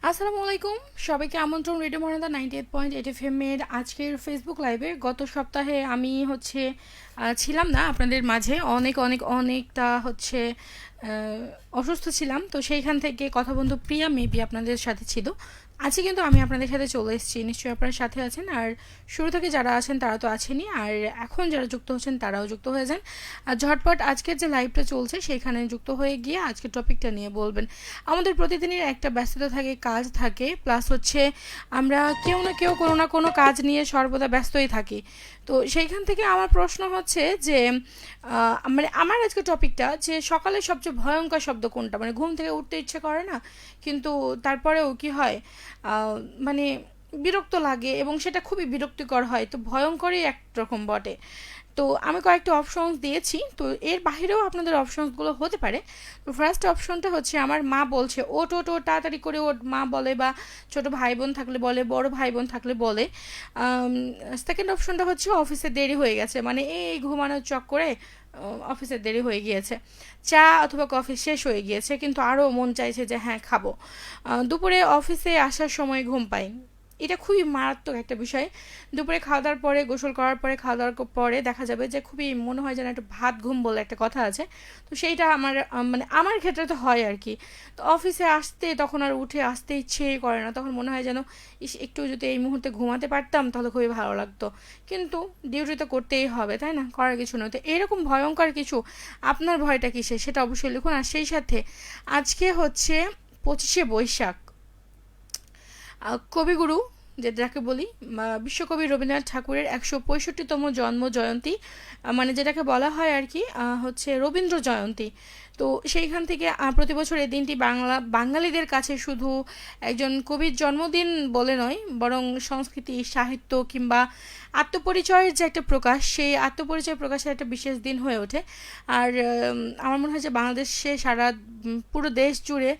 আসসালামু আলাইকুম। সবাইকে আমন্ত্রণ রেডিও মর্যাদা 98.8 এফএম এর আজকের ফেসবুক লাইভে। গত সপ্তাহে আমি ছিলাম না আপনাদের মাঝে, অনেক অনেক অনেকটা অসুস্থ ছিলাম। তো সেইখান থেকে কথা বন্ধু প্রিয়া মেবি আপনাদের সাথে ছিল। আজকে কিন্তু আমি আপনাদের সাথে চলে এসেছি, নিশ্চয়ই আপনার সাথে আছেন। আর শুরু থেকে যারা আছেন তারা তো আছেনই, আর এখন যারা যুক্ত হচ্ছেন তারাও যুক্ত হয়ে যান। আর ঝটপট আজকের যে লাইভটা চলছে সেইখানে যুক্ত হয়ে গিয়ে আজকের টপিকটা নিয়ে বলবেন। আমাদের প্রতিদিনের একটা ব্যস্ততা থাকে, কাজ থাকে, প্লাস আমরা কেউ না কেউ কোনো না কোনো কাজ নিয়ে সর্বদা ব্যস্তই থাকি। তো সেইখান থেকে আমার প্রশ্ন হচ্ছে যে মানে আমার আজকে টপিকটা যে সকালে সবচেয়ে ভয়ঙ্কর শব্দ কোনটা, মানে ঘুম থেকে উঠতে ইচ্ছে করে না, কিন্তু তারপরেও কি হয়, মানে বিরক্ত লাগে এবং সেটা খুবই বিরক্তিকর হয়, তো ভয়ঙ্করই একরকম বটে। তো আমি কয়েকটা অপশনস দিয়েছি, তো এর বাইরেও আপনাদের অপশনসগুলো হতে পারে। তো ফার্স্ট অপশনটা হচ্ছে আমার মা বলছে ওট ওট ওট তাড়াতাড়ি করে ওট, মা বলে, বা ছোট ভাই বোন থাকলে বলে, বড় ভাই বোন থাকলে বলে। সেকেন্ড অপশনটা হচ্ছে অফিসে দেরি হয়ে গেছে, মানে এই ঘুমানোর চক্করে অফিসে দেরি হয়ে গিয়েছে, চা অথবা কফি শেষ হয়ে গিয়েছে কিন্তু আরও মন চাইছে যে হ্যাঁ খাবো। দুপুরে অফিসে আসার সময় ঘুম পাই, এটা খুবই মারাত্মক একটা বিষয়। দুপুরে খাওয়া দাওয়ার পরে, গোসল করার পরে, খাওয়া দাওয়ার পরে দেখা যাবে যে খুবই মনে হয় যেন একটা ভাত ঘুম বলে একটা কথা আছে। তো সেইটা আমার মানে আমার ক্ষেত্রে তো হয় আর কি। তো অফিসে আসতে তখন আর উঠে আসতে ইচ্ছেই করে না, তখন মনে হয় যেন একটু যদি এই মুহূর্তে ঘুমাতে পারতাম তাহলে খুবই ভালো লাগতো। কিন্তু ডিউটি তো করতেই হবে, তাই না, করার কিছু নয়। তো এরকম ভয়ঙ্কর কিছু আপনার ভয়টা কিসে সেটা অবশ্যই লিখুন। আর সেই সাথে আজকে হচ্ছে 25শে বৈশাখ, কবিগুরু যেটাকে বলি, বিশ্বকবি রবীন্দ্রনাথ ঠাকুরের 165তম জন্ম জয়ন্তী, মানে যেটাকে বলা হয় আর কি হচ্ছে রবীন্দ্র জয়ন্তী। তো সেইখান থেকে প্রতি বছর এই দিনটি বাঙালিদের কাছে শুধু একজন কবির জন্মদিন বলে নয়, বরং সংস্কৃতি, সাহিত্য কিংবা আত্মপরিচয়ের যে একটা প্রকাশ, সেই আত্মপরিচয় প্রকাশের একটা বিশেষ দিন হয়ে ওঠে। আর আমার মনে হয় যে বাংলাদেশে সারা পুরো দেশ জুড়ে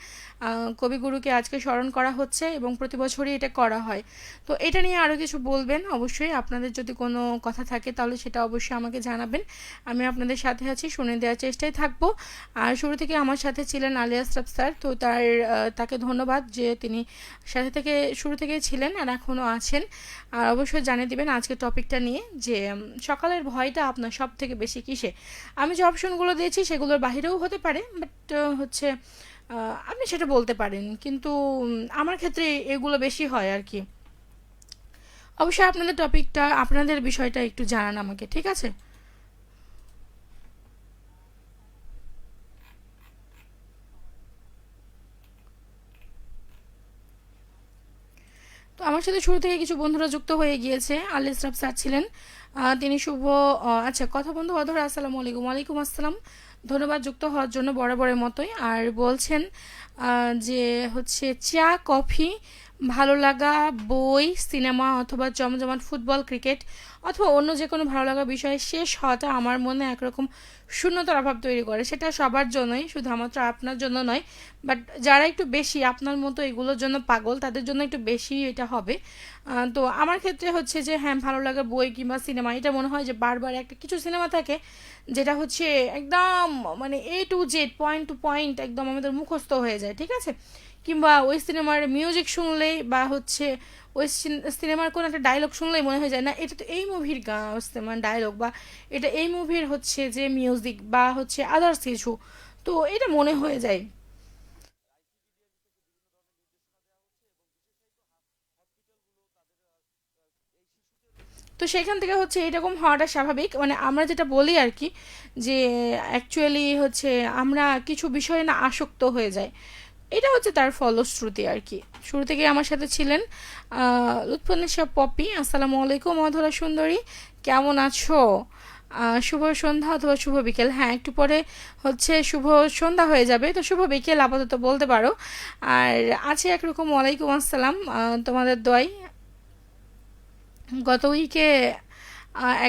কবিগুরুকে আজকে স্মরণ করা হচ্ছে এবং প্রতি বছরই এটা করা হয়। তো এটা নিয়ে আরও কিছু বলবেন অবশ্যই, আপনাদের যদি কোনো কথা থাকে তাহলে সেটা অবশ্যই আমাকে জানাবেন। আমি আপনাদের সাথে আছি, শুনে দেওয়ার চেষ্টায় থাকবো। আর শুরু থেকে আমার সাথে ছিলেন আলী আশরাফ স্যার, তো তাকে ধন্যবাদ যে তিনি সাথে থেকে শুরু থেকেই ছিলেন আর এখনও আছেন। আর অবশ্যই জানিয়ে দিবেন আজকের টপিকটা নিয়ে যে সকালের ভয়টা আপনার সব থেকে বেশি কিসে। আমি যে অপশনগুলো দিয়েছি সেগুলোর বাহিরেও হতে পারে, বাট আপনি সেটা বলতে পারেন, কিন্তু আমার ক্ষেত্রে এগুলো বেশি হয় আর কি। অবশ্যই আপনাদের টপিকটা, আপনাদের বিষয়টা একটু জানান আমাকে, ঠিক আছে? তো আমার সাথে শুরু থেকে কিছু বন্ধুরা যুক্ত হয়ে গিয়েছে। আল ইসরাফ স্যার ছিলেন, তিনি শুভ, আচ্ছা কথা বন্ধু অধর, আসসালামু আলাইকুম। ওয়ালাইকুম আসসালাম, ধন্যবাদ যুক্ত হওয়ার জন্য বরাবরের মতোই। আর বলছেন যে হচ্ছে চা, কফি, ভালো লাগা, বই, সিনেমা অথবা জমজমাট ফুটবল, ক্রিকেট অথবা অন্য যে কোনো ভালো লাগা বিষয়ে শেষ হওয়াটা আমার মনে একরকম শূন্যতার অভাব তৈরি করে। সেটা সবার জন্যই, শুধুমাত্র আপনার জন্য নয়, বাট যারা একটু বেশি আপনার মতো এগুলোর জন্য পাগল তাদের জন্য একটু বেশি এটা হবে। তো আমার ক্ষেত্রে হচ্ছে যে হ্যাঁ, ভালো লাগা বই কিংবা সিনেমা, এটা মনে হয় যে বারবার একটা কিছু সিনেমা থাকে যেটা হচ্ছে একদম মানে A to Z, point to point একদম আমাদের মুখস্থ হয়ে যায়, ঠিক আছে? কিংবা ওই সিনেমার মিউজিক শুনলেই বা হচ্ছে ওই সিনেমার কোনো একটা ডায়লগ শুনলেই মনে হয়ে যায় না এটা তো এই মুভির মানে ডায়লগ, বা এটা এই মুভির হচ্ছে যে মিউজিক বা হচ্ছে আদার্স কিছু, তো এটা মনে হয়ে যায়। তো সেখান থেকে হচ্ছে এরকম হওয়াটা স্বাভাবিক, মানে আমরা যেটা বলি আর কি, যে অ্যাকচুয়ালি হচ্ছে আমরা কিছু বিষয়ে না আসক্ত হয়ে যায়, এটা হচ্ছে তার ফলশ্রুতি আর কি। শুরু থেকে আমার সাথে ছিলেন লুৎফুন্নেসা পপি, আসসালামু আলাইকুম অধরা সুন্দরী, কেমন আছো? শুভ সন্ধ্যা অথবা শুভ বিকেল, হ্যাঁ একটু পরে হচ্ছে শুভ সন্ধ্যা হয়ে যাবে, তো শুভ বিকেল আপাতত বলতে পারো। আর আছে একরকম ওয়ালাইকুম আসসালাম, তোমাদের দোয়াই। গত উইকে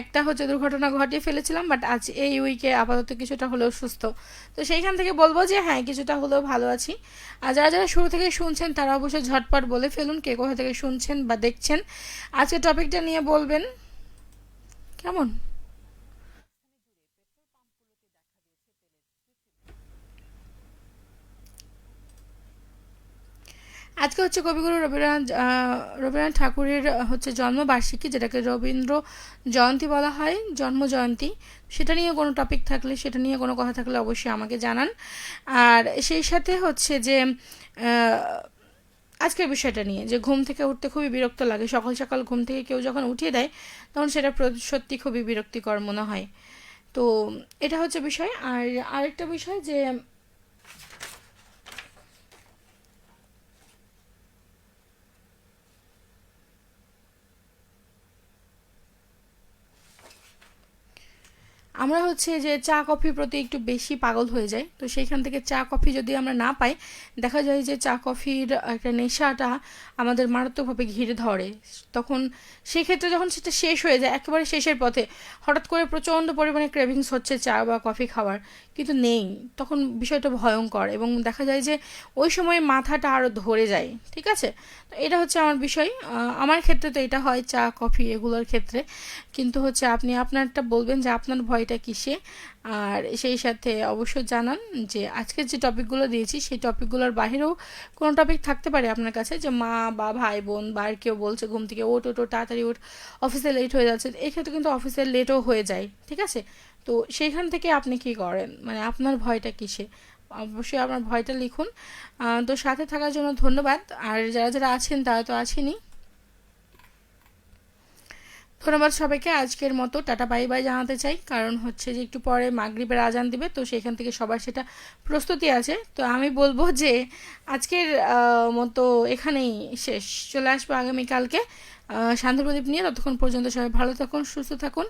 একটা হচ্ছে দুর্ঘটনা ঘটিয়ে ফেলেছিলাম, বাট আজ এই উইকে আপাতত কিছুটা হলেও সুস্থ। তো সেইখান থেকে বলবো যে হ্যাঁ কিছুটা হলেও ভালো আছি। আর যারা যারা শুরু থেকে শুনছেন তারা অবশ্যই ঝটপট বলে ফেলুন কে কোথা থেকে শুনছেন বা দেখছেন, আজকে টপিকটা নিয়ে বলবেন, কেমন? আজকে হচ্ছে কবিগুরু রবীন্দ্রনাথ ঠাকুরের হচ্ছে জন্মবার্ষিকী, যেটাকে রবীন্দ্র জয়ন্তী বলা হয়, জন্ম জয়ন্তী। সেটা নিয়ে কোনো টপিক থাকলে, সেটা নিয়ে কোনো কথা থাকলে অবশ্যই আমাকে জানান। আর সেই সাথে হচ্ছে যে আজকের বিষয়টা নিয়ে, যে ঘুম থেকে উঠতে খুবই বিরক্ত লাগে, সকাল সকাল ঘুম থেকে কেউ যখন উঠিয়ে দেয় তখন সেটা সত্যি খুবই বিরক্তিকর মনে হয়। তো এটা হচ্ছে বিষয়। আর আরেকটা বিষয় যে আমরা হচ্ছে যে চা কফির প্রতি একটু বেশি পাগল হয়ে যাই। তো সেইখান থেকে চা কফি যদি আমরা না পাই, দেখা যায় যে চা কফির একটা নেশাটা আমাদের মারাত্মকভাবে ঘিরে ধরে। তখন সেই ক্ষেত্রে যখন সেটা শেষ হয়ে যায়, একেবারে শেষের পথে হঠাৎ করে প্রচণ্ড পরিমাণে ক্রেভিংস হচ্ছে চা বা কফি খাওয়ার, কিন্তু নেই, তখন বিষয়টা ভয়ঙ্কর এবং দেখা যায় যে ওই সময় মাথাটা আরও ধরে যায়। ঠিক আছে, তো এটা হচ্ছে আমার বিষয়। আমার ক্ষেত্রে তো এটা হয় চা কফি এগুলোর ক্ষেত্রে। কিন্তু হচ্ছে আপনি আপনারটা বলবেন যে আপনার ভয়টা কিসে। আর সেই সাথে অবশ্যই জানান যে আজকের যে টপিকগুলো দিয়েছি সেই টপিকগুলোর বাহিরেও কোনো টপিক থাকতে পারে আপনার কাছে, যে মা বা ভাই বোন বা আর কেউ বলছে ঘুম থেকে ওঠ ওঠ তাড়াতাড়ি ওঠ, অফিসে লেট হয়ে যাচ্ছে। এই ক্ষেত্রে কিন্তু অফিসে লেটও হয়ে যায়। ঠিক আছে, তো সেইখান থেকে আপনি কি করেন, মানে আপনার ভয়টা কিসে, অবশ্যই আপনার ভয়টা লিখুন। তো সাথে থাকার জন্য ধন্যবাদ। আর যারা যারা আছেন তারা তো আছেনই, ধন্যবাদ সবাইকে। আজকের মতো টাটা বাই বাই জানাতে চাই, কারণ হচ্ছে যে একটু পরে মাগরিবের আজান দিবে, তো সেখান থেকে সবার সেটা প্রস্তুতি আছে। তো আমি বলবো যে আজকের মতো এখানেই শেষ, চলে আসবো আগামীকালকে শান্তিপ্রদীপ নিয়ে। ততক্ষণ পর্যন্ত সবাই ভালো থাকুন, সুস্থ থাকুন।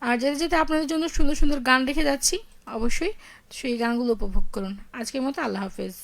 আর যেতে যেতে আপনাদের জন্য সুন্দর সুন্দর গান রেখে যাচ্ছি, অবশ্যই সেই গানগুলো উপভোগ করুন। আজকের মতো আল্লাহ হাফেজ।